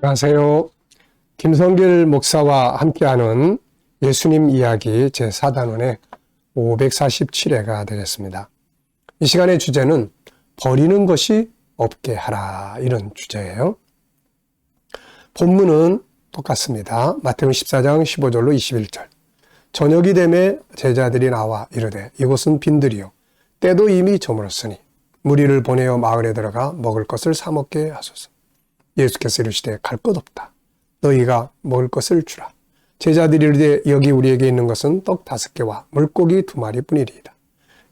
안녕하세요. 김성길 목사와 함께하는 예수님 이야기 제4단원의 547회가 되겠습니다. 이 시간의 주제는 버리는 것이 없게 하라, 이런 주제예요. 본문은 똑같습니다. 마태복음 14장 15절로 21절. 저녁이 되매 제자들이 나와 이르되 이곳은 빈들이요 때도 이미 저물었으니 무리를 보내어 마을에 들어가 먹을 것을 사 먹게 하소서. 예수께서 이르시되 갈 것 없다. 너희가 먹을 것을 주라. 제자들이 이르되 여기 우리에게 있는 것은 떡 5개와 물고기 2마리 뿐이리이다.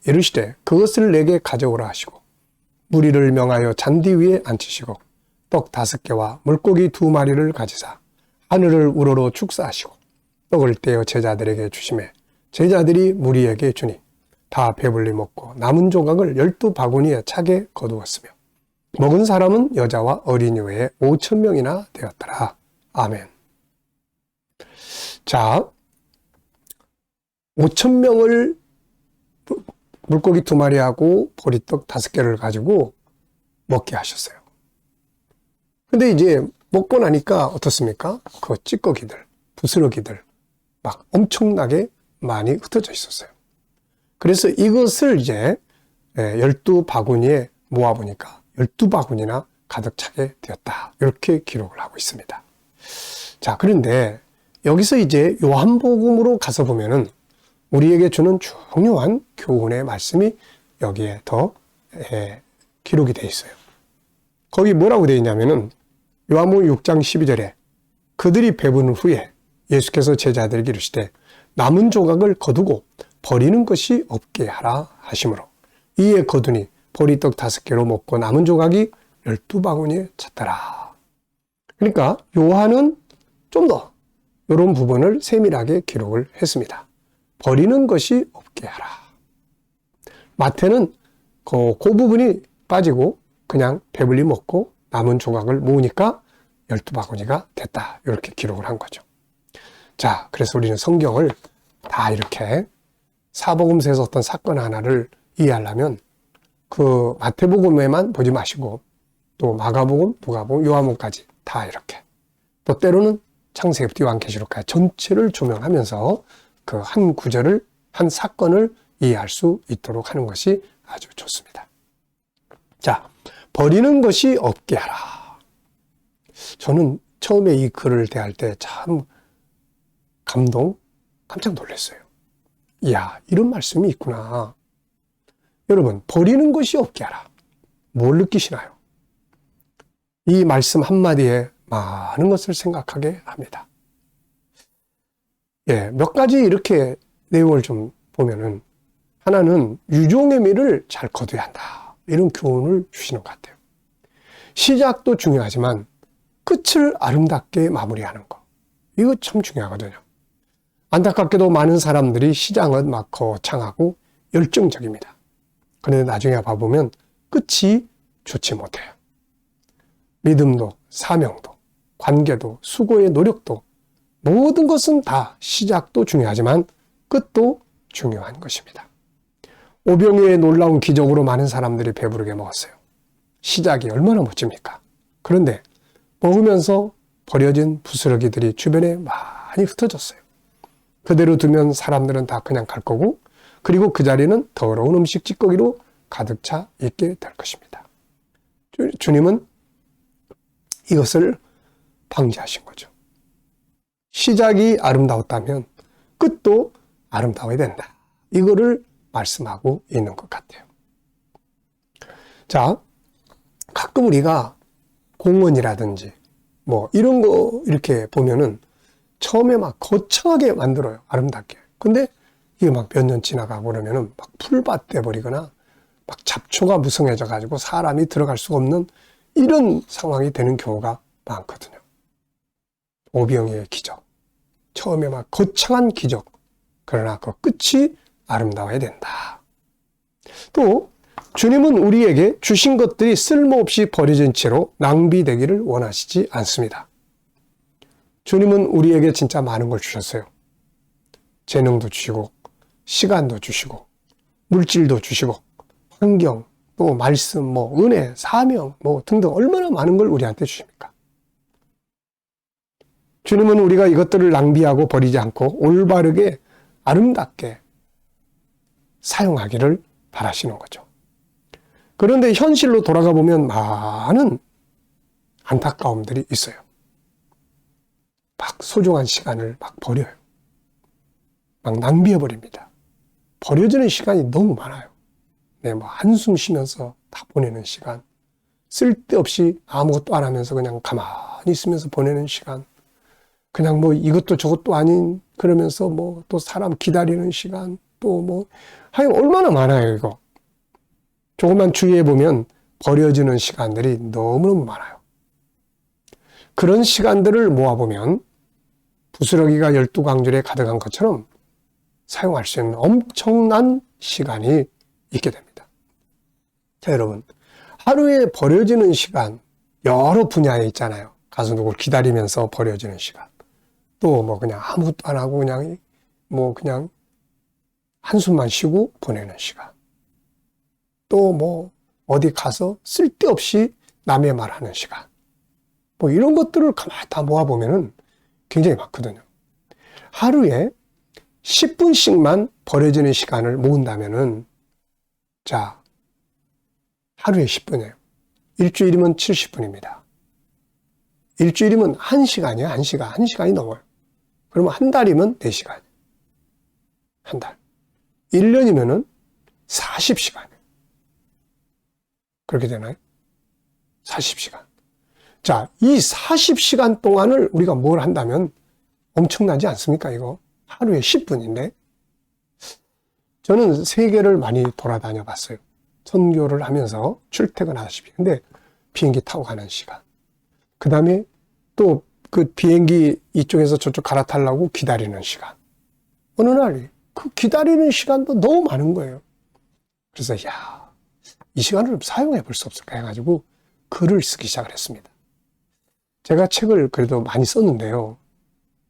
이르시되 그것을 내게 가져오라 하시고 무리를 명하여 잔디 위에 앉히시고 떡 5개와 물고기 2마리를 가지사 하늘을 우러러 축사하시고 떡을 떼어 제자들에게 주시매 제자들이 무리에게 주니 다 배불리 먹고 남은 조각을 12바구니에 차게 거두었으며 먹은 사람은 여자와 어린이 외에 5,000명이나 되었더라. 아멘. 자, 5,000명을 물고기 2마리하고 보리떡 5개를 가지고 먹게 하셨어요. 근데 이제 먹고 나니까 어떻습니까? 그 찌꺼기들, 부스러기들 막 엄청나게 많이 흩어져 있었어요. 그래서 이것을 이제 12바구니에 모아보니까 12바구니나 가득 차게 되었다. 이렇게 기록을 하고 있습니다. 자, 그런데 여기서 이제 요한복음으로 가서 보면은 우리에게 주는 중요한 교훈의 말씀이 여기에 더 기록이 되어 있어요. 거기 뭐라고 되어 있냐면은 요한복음 6장 12절에 그들이 배부른 후에 예수께서 제자들에게 이르시되 남은 조각을 거두고 버리는 것이 없게 하라 하시므로 이에 거두니 보리떡 5개로 먹고 남은 조각이 12바구니에 찼더라. 그러니까 요한은 좀 더 이런 부분을 세밀하게 기록을 했습니다. 버리는 것이 없게 하라. 마태는 그 부분이 빠지고 그냥 배불리 먹고 남은 조각을 모으니까 12바구니가 됐다. 이렇게 기록을 한 거죠. 자, 그래서 우리는 성경을 다 이렇게 사복음서에서 어떤 사건 하나를 이해하려면 그 마태복음에만 보지 마시고 또 마가복음, 누가복음, 요한복음까지 다 이렇게 또 때로는 창세기부터 요한계시록까지 전체를 조명하면서 그 한 구절을 한 사건을 이해할 수 있도록 하는 것이 아주 좋습니다. 자, 버리는 것이 없게 하라. 저는 처음에 이 글을 대할 때 참 깜짝 놀랐어요. 이야, 이런 말씀이 있구나. 여러분, 버리는 것이 없게 하라. 뭘 느끼시나요? 이 말씀 한마디에 많은 것을 생각하게 합니다. 몇 가지 이렇게 내용을 좀 보면은 하나는 유종의 미를 잘 거둬야 한다. 이런 교훈을 주시는 것 같아요. 시작도 중요하지만 끝을 아름답게 마무리하는 거. 이거 참 중요하거든요. 안타깝게도 많은 사람들이 시장은 막 거창하고 열정적입니다. 그런데 나중에 봐보면 끝이 좋지 못해요. 믿음도, 사명도, 관계도, 수고의 노력도 모든 것은 다 시작도 중요하지만 끝도 중요한 것입니다. 오병이어의 놀라운 기적으로 많은 사람들이 배부르게 먹었어요. 시작이 얼마나 멋집니까? 그런데 먹으면서 버려진 부스러기들이 주변에 많이 흩어졌어요. 그대로 두면 사람들은 다 그냥 갈 거고 그리고 그 자리는 더러운 음식 찌꺼기로 가득 차 있게 될 것입니다. 주님은 이것을 방지하신 거죠. 시작이 아름다웠다면 끝도 아름다워야 된다. 이거를 말씀하고 있는 것 같아요. 자, 가끔 우리가 공원이라든지 뭐 이런 거 이렇게 보면은 처음에 막 거창하게 만들어요. 아름답게. 근데 이게 막 몇 년 지나가고 그러면은 막 풀밭 돼버리거나 막 잡초가 무성해져 가지고 사람이 들어갈 수가 없는 이런 상황이 되는 경우가 많거든요. 오병이어의 기적. 처음에 막 거창한 기적. 그러나 그 끝이 아름다워야 된다. 또 주님은 우리에게 주신 것들이 쓸모없이 버려진 채로 낭비되기를 원하시지 않습니다. 주님은 우리에게 진짜 많은 걸 주셨어요. 재능도 주시고 시간도 주시고 물질도 주시고 환경, 또 말씀, 은혜, 사명 등등 얼마나 많은 걸 우리한테 주십니까? 주님은 우리가 이것들을 낭비하고 버리지 않고 올바르게 아름답게 사용하기를 바라시는 거죠. 그런데 현실로 돌아가 보면 많은 안타까움들이 있어요. 막 소중한 시간을 막 버려요. 막 낭비해버립니다. 버려지는 시간이 너무 많아요. 네, 뭐 한숨 쉬면서 다 보내는 시간, 쓸데없이 아무것도 안 하면서 그냥 가만히 있으면서 보내는 시간, 그냥 뭐 이것도 저것도 아닌 그러면서 뭐 또 사람 기다리는 시간, 또 뭐 하여간 얼마나 많아요 이거. 조금만 주의해 보면 버려지는 시간들이 너무너무 많아요. 그런 시간들을 모아보면 부스러기가 12광줄에 가득한 것처럼 사용할 수 있는 엄청난 시간이 있게 됩니다. 자, 여러분, 하루에 버려지는 시간 여러 분야에 있잖아요. 가서 누굴 기다리면서 버려지는 시간, 또 뭐 그냥 아무것도 안 하고 그냥 뭐 그냥 한숨만 쉬고 보내는 시간, 또 뭐 어디 가서 쓸데없이 남의 말하는 시간, 뭐 이런 것들을 가만히 다 모아보면은 굉장히 많거든요. 하루에 10분씩만 버려지는 시간을 모은다면은, 자, 하루에 10분이에요. 일주일이면 70분입니다. 일주일이면 1시간이에요. 1시간. 1시간이 넘어요. 그러면 한 달이면 4시간. 한 달. 1년이면은 40시간이에요. 그렇게 되나요? 40시간. 자, 이 40시간 동안을 우리가 뭘 한다면 엄청나지 않습니까, 이거? 하루에 10분인데. 저는 세계를 많이 돌아다녀 봤어요. 선교를 하면서 출퇴근하다시피. 근데 비행기 타고 가는 시간. 그 다음에 또 그 비행기 이쪽에서 저쪽 갈아타려고 기다리는 시간. 어느 날 그 기다리는 시간도 너무 많은 거예요. 그래서 야, 이 시간을 사용해 볼 수 없을까 해가지고 글을 쓰기 시작을 했습니다. 제가 책을 그래도 많이 썼는데요.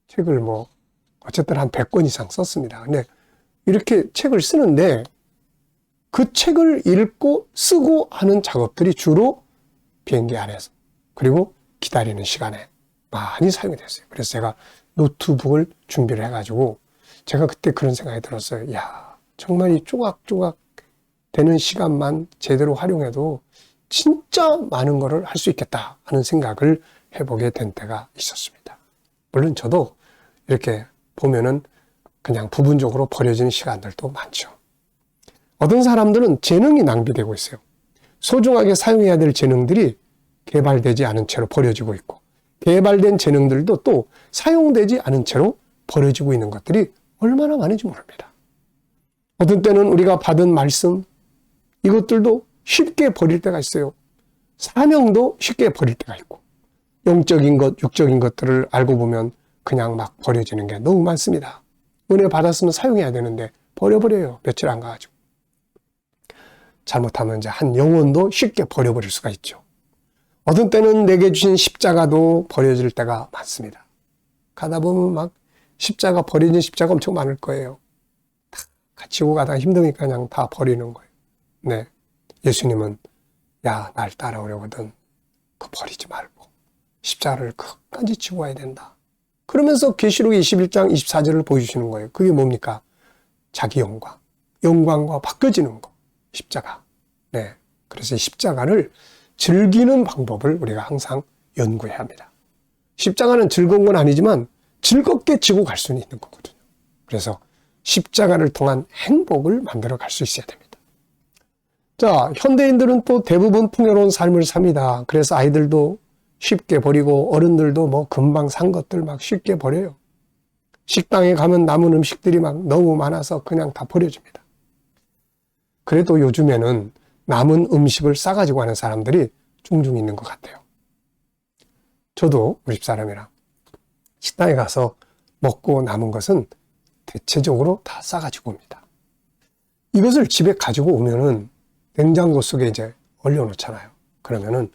책을 뭐 어쨌든 한 100권 이상 썼습니다. 근데 이렇게 책을 쓰는데 그 책을 읽고 쓰고 하는 작업들이 주로 비행기 안에서, 그리고 기다리는 시간에 많이 사용이 됐어요. 그래서 제가 노트북을 준비를 해가지고 제가 그때 그런 생각이 들었어요. 야, 정말 이 조각조각 되는 시간만 제대로 활용해도 진짜 많은 거를 할 수 있겠다 하는 생각을 해보게 된 때가 있었습니다. 물론 저도 이렇게 보면은 그냥 부분적으로 버려지는 시간들도 많죠. 어떤 사람들은 재능이 낭비되고 있어요. 소중하게 사용해야 될 재능들이 개발되지 않은 채로 버려지고 있고, 개발된 재능들도 또 사용되지 않은 채로 버려지고 있는 것들이 얼마나 많은지 모릅니다. 어떤 때는 우리가 받은 말씀, 이것들도 쉽게 버릴 때가 있어요. 사명도 쉽게 버릴 때가 있고, 영적인 것, 육적인 것들을 알고 보면 그냥 막 버려지는 게 너무 많습니다. 은혜 받았으면 사용해야 되는데 버려버려요. 며칠 안 가가지고. 잘못하면 이제 한 영혼도 쉽게 버려버릴 수가 있죠. 어떤 때는 내게 주신 십자가도 버려질 때가 많습니다. 가다 보면 막 십자가, 버려진 십자가 엄청 많을 거예요. 다 지고 가다가 힘드니까 그냥 다 버리는 거예요. 네. 예수님은 야, 날 따라오려거든 그 버리지 말고 십자가를 끝까지 지고 와야 된다. 그러면서 계시록 21장 24절을 보여주시는 거예요. 그게 뭡니까? 자기 영광, 영광과 바뀌어지는 거, 십자가. 네. 그래서 십자가를 즐기는 방법을 우리가 항상 연구해야 합니다. 십자가는 즐거운 건 아니지만 즐겁게 지고 갈 수는 있는 거거든요. 그래서 십자가를 통한 행복을 만들어 갈 수 있어야 됩니다. 자, 현대인들은 또 대부분 풍요로운 삶을 삽니다. 그래서 아이들도 쉽게 버리고 어른들도 뭐 금방 산 것들 막 쉽게 버려요. 식당에 가면 남은 음식들이 막 너무 많아서 그냥 다 버려집니다. 그래도 요즘에는 남은 음식을 싸가지고 가는 사람들이 종종 있는 것 같아요. 저도 우리 집사람이랑 식당에 가서 먹고 남은 것은 대체적으로 다 싸가지고 옵니다. 이것을 집에 가지고 오면은 냉장고 속에 이제 얼려놓잖아요. 그러면은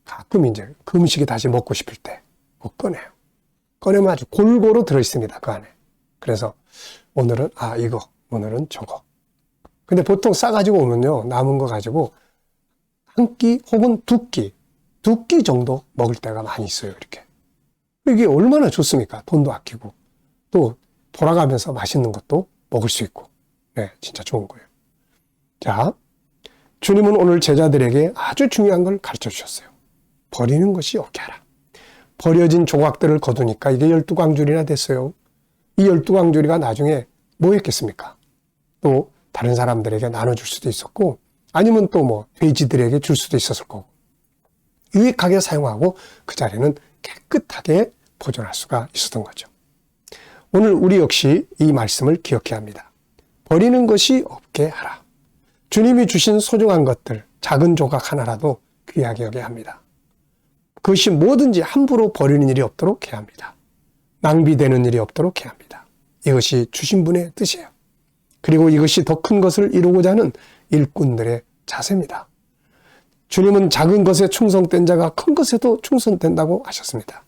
가끔 이제 그 음식이 다시 먹고 싶을 때 뭐 꺼내요. 꺼내면 아주 골고루 들어있습니다. 그 안에. 그래서 오늘은 이거, 오늘은 저거. 근데 보통 싸가지고 오면요, 남은 거 가지고 한 끼 혹은 두 끼 정도 먹을 때가 많이 있어요. 이렇게. 이게 얼마나 좋습니까? 돈도 아끼고 또 돌아가면서 맛있는 것도 먹을 수 있고. 네, 진짜 좋은 거예요. 자, 주님은 오늘 제자들에게 아주 중요한 걸 가르쳐 주셨어요. 버리는 것이 없게 하라. 버려진 조각들을 거두니까 이게 12광줄이나 됐어요. 이 12광줄이가 나중에 뭐 했겠습니까? 또 다른 사람들에게 나눠줄 수도 있었고, 아니면 또 뭐 돼지들에게 줄 수도 있었을 거고, 유익하게 사용하고 그 자리는 깨끗하게 보존할 수가 있었던 거죠. 오늘 우리 역시 이 말씀을 기억해야 합니다. 버리는 것이 없게 하라. 주님이 주신 소중한 것들, 작은 조각 하나라도 귀하게 여겨야 합니다. 그것이 뭐든지 함부로 버리는 일이 없도록 해야 합니다. 낭비되는 일이 없도록 해야 합니다. 이것이 주신 분의 뜻이에요. 그리고 이것이 더 큰 것을 이루고자 하는 일꾼들의 자세입니다. 주님은 작은 것에 충성된 자가 큰 것에도 충성된다고 하셨습니다.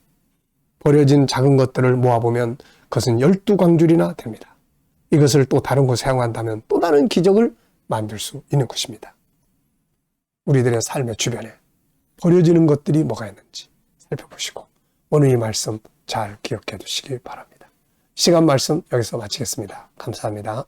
버려진 작은 것들을 모아보면 그것은 12광줄이나 됩니다. 이것을 또 다른 곳에 사용한다면 또 다른 기적을 만들 수 있는 것입니다. 우리들의 삶의 주변에 버려지는 것들이 뭐가 있는지 살펴보시고 오늘 이 말씀 잘 기억해 두시기 바랍니다. 시간 말씀 여기서 마치겠습니다. 감사합니다.